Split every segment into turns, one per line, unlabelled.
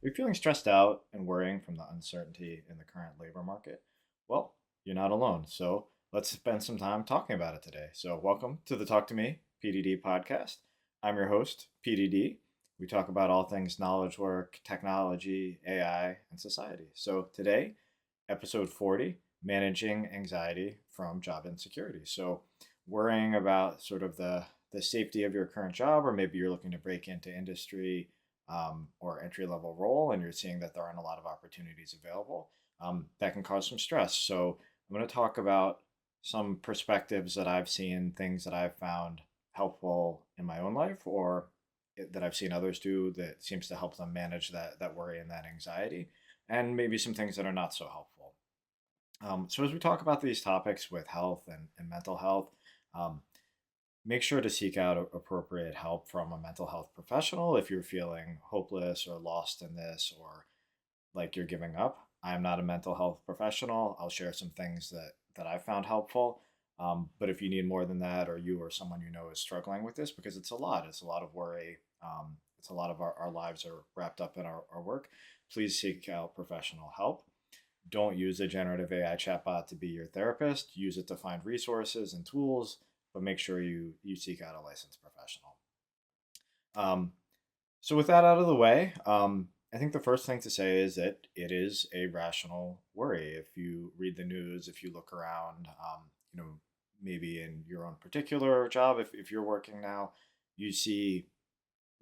Are you feeling stressed out and worrying from the uncertainty in the current labor market? Well, you're not alone. So let's spend some time talking about it today. So, welcome to the Talk to Me PDD podcast. I'm your host, PDD. We talk about all things knowledge work, technology, AI, and society. So, today, episode 40, Managing Anxiety from Job Insecurity. So, worrying about sort of the safety of your current job, or maybe you're looking to break into industry or entry level role, and you're seeing that there aren't a lot of opportunities available, that can cause some stress. So, I'm going to talk about some perspectives that I've seen, things that I've found helpful in my own life, or that I've seen others do that seems to help them manage that worry and that anxiety, and maybe some things that are not so helpful. So, as we talk about these topics with health and mental health, um, make sure to seek out appropriate help from a mental health professional if you're feeling hopeless or lost in this, or like you're giving up. I'm not a mental health professional. I'll share some things that I found helpful. But if you need more than that, or you or someone you know is struggling with this, because it's a lot of worry. It's a lot of our lives are wrapped up in our work. Please seek out professional help. Don't use a generative AI chatbot to be your therapist. Use it to find resources and tools, but make sure you seek out a licensed professional. Um, so with that out of the way, I think the first thing to say is that it is a rational worry. If you read the news, if you look around, you know, maybe in your own particular job, if you're working now, you see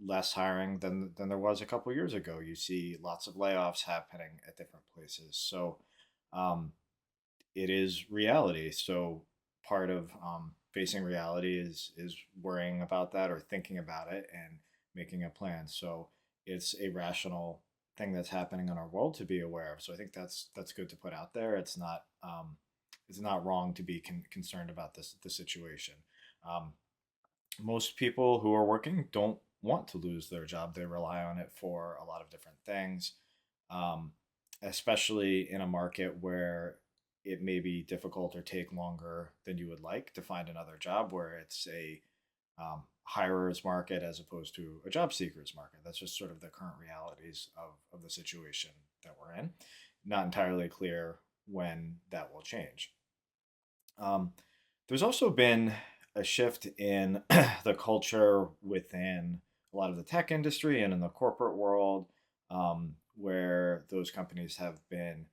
less hiring than there was a couple years ago. You see lots of layoffs happening at different places. So um, it is reality. So part of facing reality is worrying about that or thinking about it and making a plan. So it's a rational thing that's happening in our world to be aware of. So I think that's good to put out there. It's not wrong to be concerned about the situation. Um, Most people who are working don't want to lose their job. They rely on it for a lot of different things, um, especially in a market where it may be difficult or take longer than you would like to find another job, where it's a hirer's market as opposed to a job seeker's market. That's just sort of the current realities of the situation that we're in. Not entirely clear when that will change. Um, there's also been a shift in the culture within a lot of the tech industry and in the corporate world, where those companies have been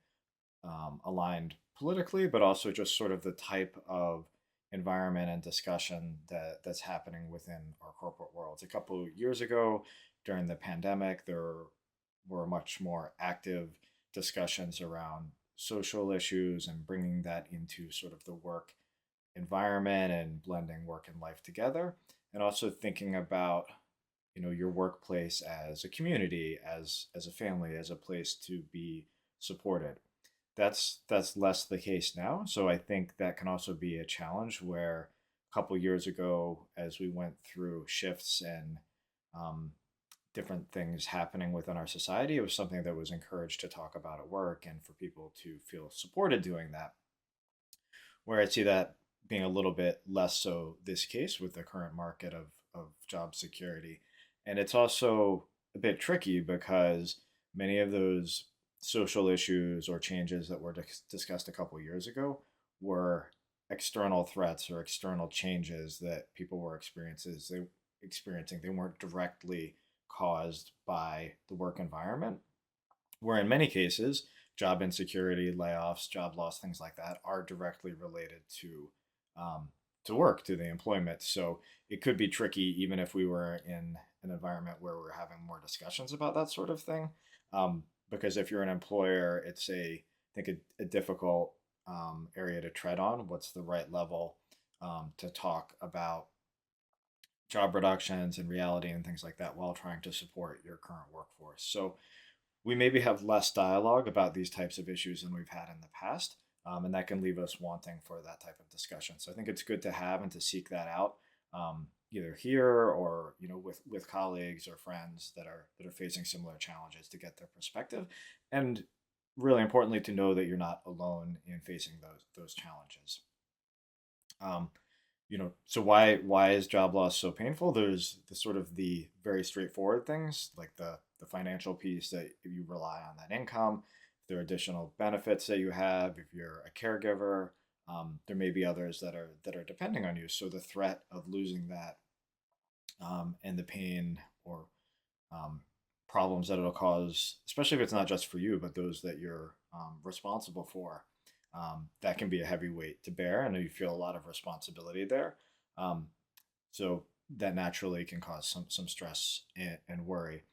aligned politically, but also just sort of the type of environment and discussion that's happening within our corporate worlds. A couple of years ago, during the pandemic, there were much more active discussions around social issues and bringing that into sort of the work environment and blending work and life together, and also thinking about your workplace as a community, as a family, as a place to be supported. That's less the case now. So I think that can also be a challenge where a couple years ago, as we went through shifts and um, different things happening within our society, it was something that was encouraged to talk about at work and for people to feel supported doing that. Where I see that being a little bit less so this case with the current market of job security. And it's also a bit tricky because many of those social issues or changes that were discussed a couple years ago were external threats or external changes that people were experiencing. They weren't directly caused by the work environment, where in many cases, job insecurity, layoffs, job loss, things like that are directly related um, to work, to the employment. So it could be tricky, even if we were in an environment where we're having more discussions about that sort of thing. Because if you're an employer, it's I think a difficult area to tread on. What's the right level to talk about job reductions and reality and things like that while trying to support your current workforce? So we maybe have less dialogue about these types of issues than we've had in the past, and that can leave us wanting for that type of discussion. So I think it's good to have and to seek that out, either here or with colleagues or friends that are facing similar challenges, to get their perspective, and really importantly to know that you're not alone in facing those challenges. Um, So why is job loss so painful? There's the sort of the very straightforward things like the financial piece that if you rely on that income, if there are additional benefits that you have, if you're a caregiver, there may be others that are depending on you. So the threat of losing that, and the pain or um, problems that it'll cause, especially if it's not just for you, but those that you're responsible for. That can be a heavy weight to bear, and you feel a lot of responsibility there. Um, so that naturally can cause some stress and worry.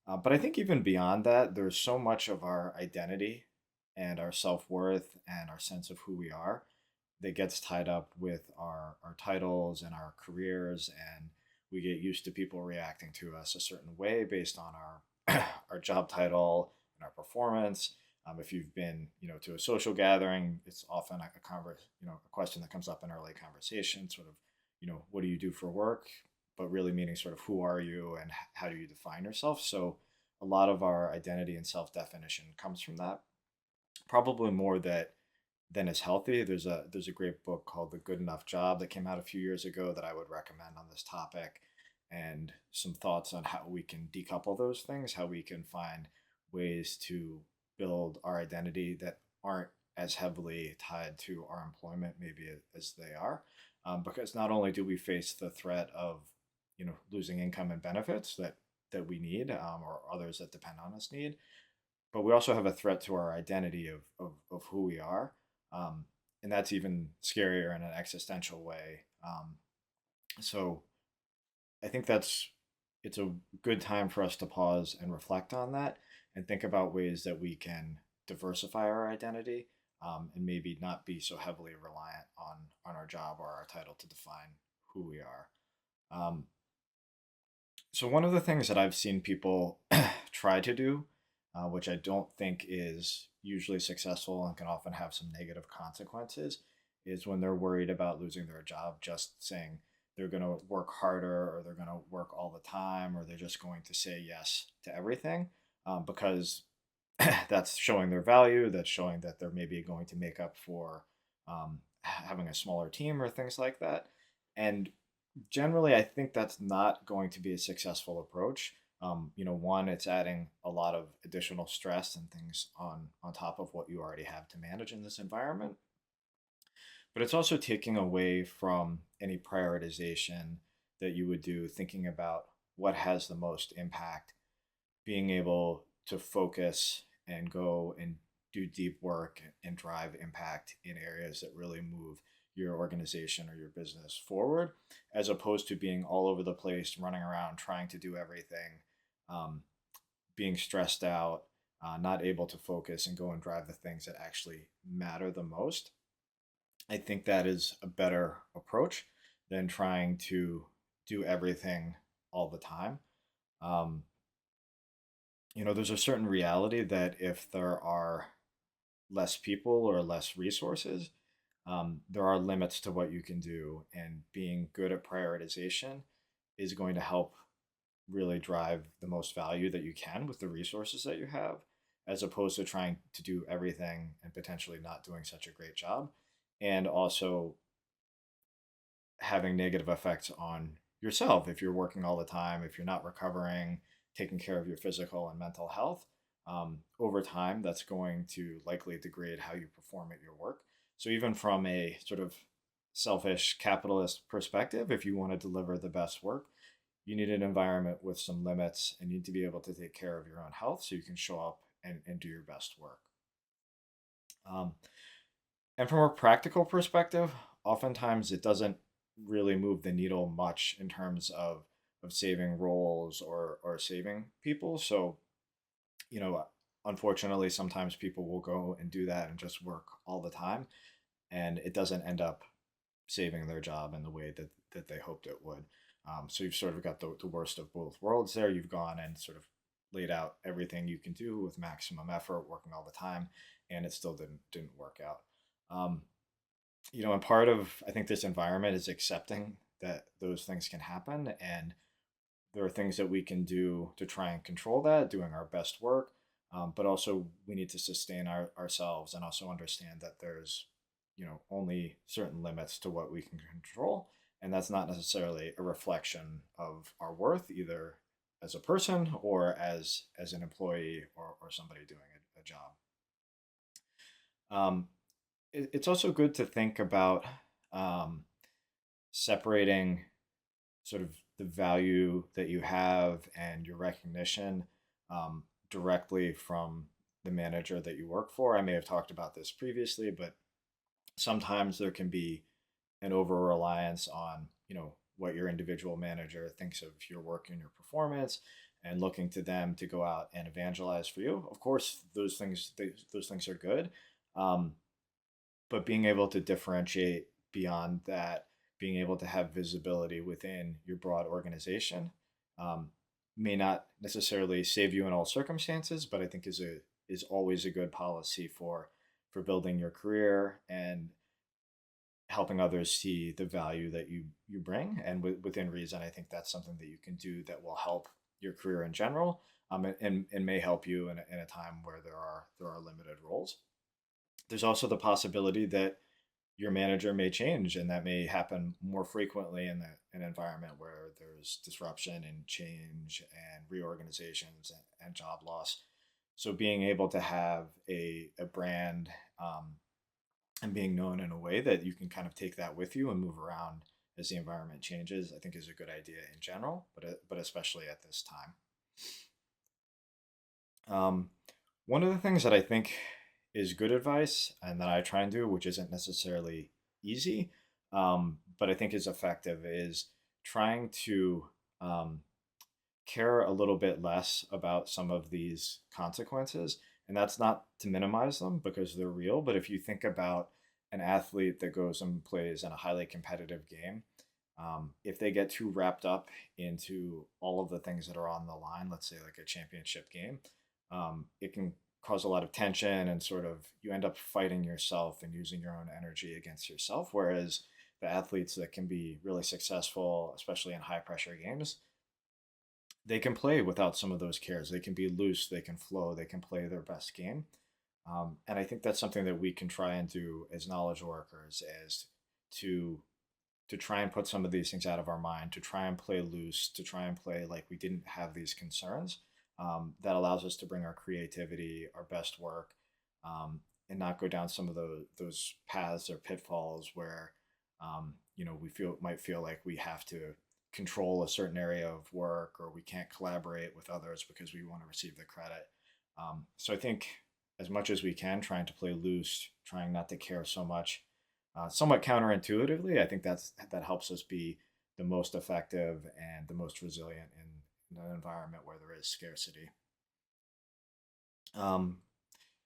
But I think even beyond that, there's so much of our identity and our self worth and our sense of who we are that gets tied up with our titles and our careers, and we get used to people reacting to us a certain way based on our our job title and our performance. If you've been, to a social gathering, it's often a question that comes up in early conversation, sort of, what do you do for work? But really meaning sort of who are you and how do you define yourself? So a lot of our identity and self definition comes from that. Probably more that than is healthy. There's a great book called The Good Enough Job that came out a few years ago that I would recommend on this topic, and some thoughts on how we can decouple those things, how we can find ways to build our identity that aren't as heavily tied to our employment maybe as they are, because not only do we face the threat of losing income and benefits that we need, or others that depend on us need, but we also have a threat to our identity of who we are. Um, and that's even scarier in an existential way. So I think it's a good time for us to pause and reflect on that and think about ways that we can diversify our identity, and maybe not be so heavily reliant on our job or our title to define who we are. Um, so one of the things that I've seen people try to do, which I don't think is usually successful and can often have some negative consequences, is when they're worried about losing their job, just saying they're going to work harder or they're going to work all the time or they're just going to say yes to everything, because that's showing their value. That's showing that they're maybe going to make up for having a smaller team or things like that. And generally, I think that's not going to be a successful approach. One, it's adding a lot of additional stress and things on top of what you already have to manage in this environment. But it's also taking away from any prioritization that you would do, thinking about what has the most impact, being able to focus and go and do deep work and drive impact in areas that really move your organization or your business forward, as opposed to being all over the place, running around trying to do everything, um, being stressed out, not able to focus and go and drive the things that actually matter the most. I think that is a better approach than trying to do everything all the time. Um, there's a certain reality that if there are less people or less resources, there are limits to what you can do, and being good at prioritization is going to help really drive the most value that you can with the resources that you have, as opposed to trying to do everything and potentially not doing such a great job, and also having negative effects on yourself if you're working all the time, if you're not recovering, taking care of your physical and mental health. Over time, that's going to likely degrade how you perform at your work. So, even from a sort of selfish capitalist perspective, if you want to deliver the best work, you need an environment with some limits and you need to be able to take care of your own health so you can show up and do your best work. Um, and from a practical perspective, oftentimes it doesn't really move the needle much in terms of saving roles or saving people. So, you know, unfortunately, sometimes people will go and do that and just work all the time, and it doesn't end up saving their job in the way that they hoped it would. So you've sort of got the worst of both worlds there. You've gone and sort of laid out everything you can do with maximum effort, working all the time, and it still didn't work out. Um, and part of I think this environment is accepting that those things can happen, and there are things that we can do to try and control that, doing our best work. But also we need to sustain ourselves and also understand that there's only certain limits to what we can control, and that's not necessarily a reflection of our worth either as a person or as an employee or somebody doing a job. Um, it's also good to think about um, separating sort of the value that you have and your recognition directly from the manager that you work for. I may have talked about this previously, but sometimes there can be an over reliance on what your individual manager thinks of your work and your performance, and looking to them to go out and evangelize for you. Of course, those things are good, um, but being able to differentiate beyond that, being able to have visibility within your broad organization, um, may not necessarily save you in all circumstances, but I think is always a good policy for building your career and helping others see the value that you bring. And within reason, I think that's something that you can do that will help your career in general, and may help you in a time where there are limited roles. There's also the possibility that your manager may change, and that may happen more frequently in an environment where there's disruption and change and reorganizations and job loss. So being able to have a brand, and being known in a way that you can kind of take that with you and move around as the environment changes, I think is a good idea in general, but especially at this time. Um, One of the things that I think is good advice and that I try and do, which isn't necessarily easy, but I think is effective, is trying to um, care a little bit less about some of these consequences. And that's not to minimize them because they're real. But if you think about an athlete that goes and plays in a highly competitive game, if they get too wrapped up into all of the things that are on the line, let's say like a championship game, it can cause a lot of tension, and sort of you end up fighting yourself and using your own energy against yourself. Whereas the athletes that can be really successful, especially in high pressure games, they can play without some of those cares. They can be loose, they can flow, they can play their best game. And I think that's something that we can try and do as knowledge workers, as to to try and put some of these things out of our mind, to try and play loose, to try and play like we didn't have these concerns. That allows us to bring our creativity, our best work, and not go down some of those paths or pitfalls where we might feel like we have to control a certain area of work, or we can't collaborate with others because we want to receive the credit. So I think as much as we can, trying to play loose, trying not to care so much, somewhat counterintuitively, I think that helps us be the most effective and the most resilient in an environment where there is scarcity. Um,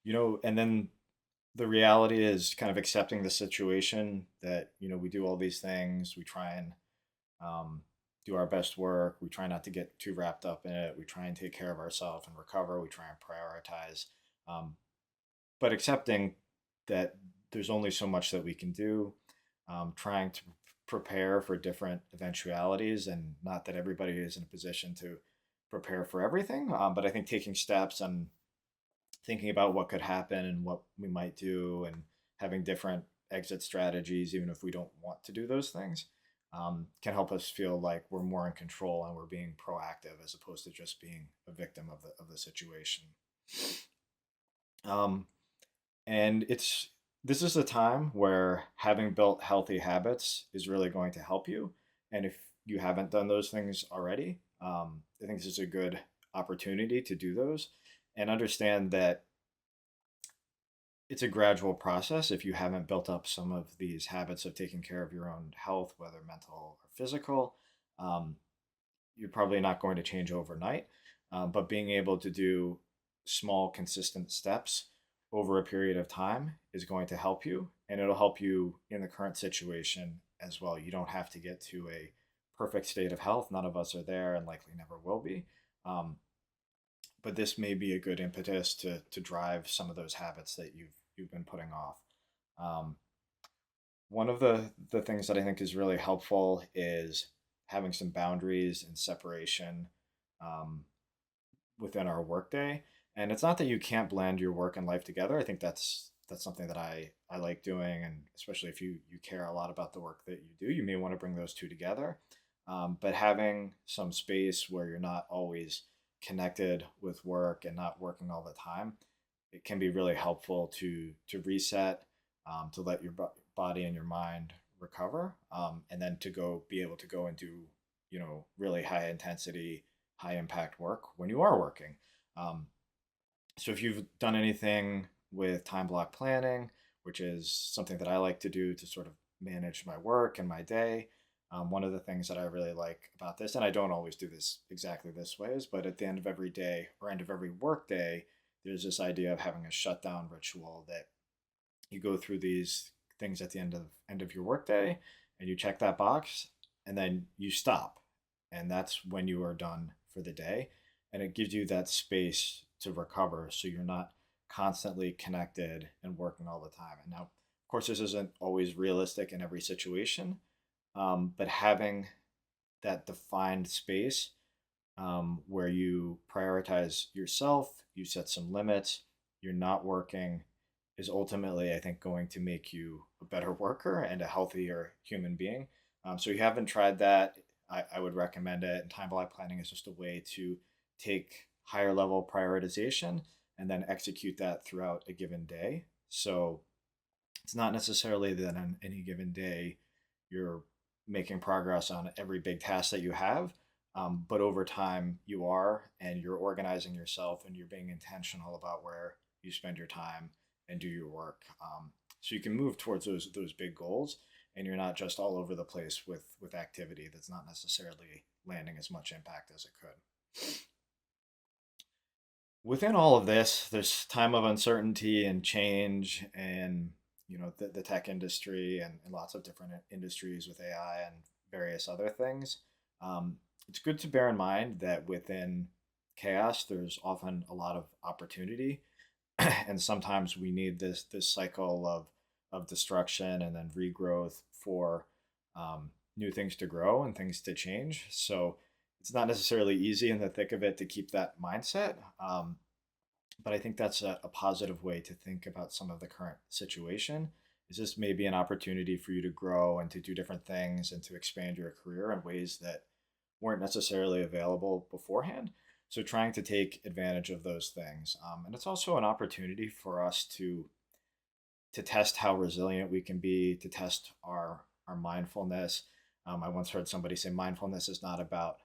and then the reality is kind of accepting the situation that we do all these things, we try and um, do our best work, we try not to get too wrapped up in it, we try and take care of ourselves and recover, we try and prioritize, um, but accepting that there's only so much that we can do, trying to prepare for different eventualities, and not that everybody is in a position to prepare for everything, but I think taking steps and thinking about what could happen and what we might do, and having different exit strategies, even if we don't want to do those things, can help us feel like we're more in control and we're being proactive as opposed to just being a victim of the situation. Um, and this is a time where having built healthy habits is really going to help you. And if you haven't done those things already, I think this is a good opportunity to do those, and understand that it's a gradual process. If you haven't built up some of these habits of taking care of your own health, whether mental or physical, um, you're probably not going to change overnight. But being able to do small, consistent steps over a period of time is going to help you, and it'll help you in the current situation as well. You don't have to get to a perfect state of health. None of us are there, and likely never will be. Um, but this may be a good impetus to drive some of those habits that you've been putting off. Um, One of the things that I think is really helpful is having some boundaries and separation um, within our workday. And it's not that you can't blend your work and life together. I think that's that's something that I like doing, and especially if you care a lot about the work that you do, you may want to bring those two together. But having some space where you're not always connected with work and not working all the time, it can be really helpful to reset, to let your body and your mind recover, and then to go be able to go and do really high intensity, high impact work when you are working. Um, so if you've done anything with time block planning, which is something that I like to do to sort of manage my work and my day, one of the things that I really like about this, and I don't always do this exactly this way, is but at the end of every day or end of every work day, there's this idea of having a shutdown ritual that you go through these things at the end of your workday, and you check that box, and then you stop, and that's when you are done for the day, and it gives you that space to recover, so you're not constantly connected and working all the time. And now, of course, this isn't always realistic in every situation, but having that defined space, where you prioritize yourself, you set some limits, you're not working, is ultimately, I think, going to make you a better worker and a healthier human being. So you haven't tried that, I would recommend it. And time block planning is just a way to take higher level prioritization and then execute that throughout a given day. So it's not necessarily that on any given day you're making progress on every big task that you have, but over time you are, and you're organizing yourself and you're being intentional about where you spend your time and do your work. So you can move towards those big goals, and you're not just all over the place with activity that's not necessarily landing as much impact as it could. Within all of this, there's time of uncertainty and change, and the tech industry, and lots of different industries with AI and various other things. It's good to bear in mind that within chaos, there's often a lot of opportunity, and sometimes we need this cycle of destruction and then regrowth for new things to grow and things to change. So it's not necessarily easy in the thick of it to keep that mindset. But I think that's a positive way to think about some of the current situation. Is this maybe an opportunity for you to grow and to do different things and to expand your career in ways that weren't necessarily available beforehand? So trying to take advantage of those things, and it's also an opportunity for us to test how resilient we can be, to test our mindfulness. I once heard somebody say mindfulness is not about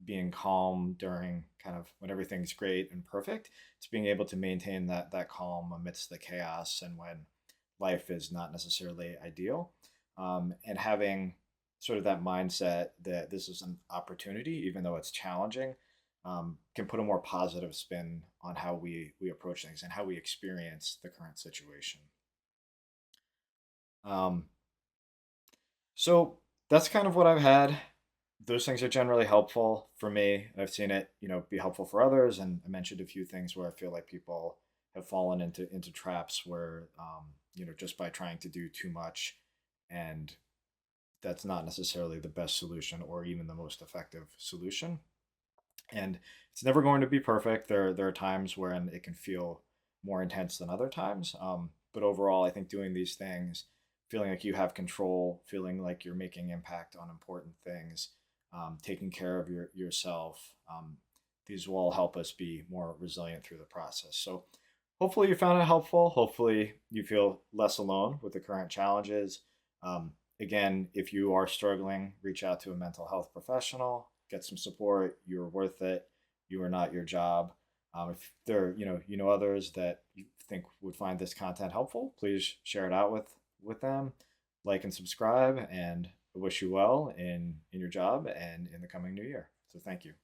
being calm during kind of when everything's great and perfect. It's being able to maintain that calm amidst the chaos and when life is not necessarily ideal, and having sort of that mindset that this is an opportunity, even though it's challenging, can put a more positive spin on how we approach things and how we experience the current situation. Um, so that's kind of what I've had. Those things are generally helpful for me. I've seen it, be helpful for others. And I mentioned a few things where I feel like people have fallen into traps where, just by trying to do too much, and that's not necessarily the best solution or even the most effective solution. And it's never going to be perfect. There are times when it can feel more intense than other times. But overall, I think doing these things, feeling like you have control, feeling like you're making impact on important things, taking care of yourself, these will all help us be more resilient through the process. So hopefully you found it helpful. Hopefully you feel less alone with the current challenges. Again, if you are struggling, reach out to a mental health professional, get some support. You're worth it. You are not your job. If there, others that you think would find this content helpful, please share it out with them. Like and subscribe, and I wish you well in your job and in the coming new year. So thank you.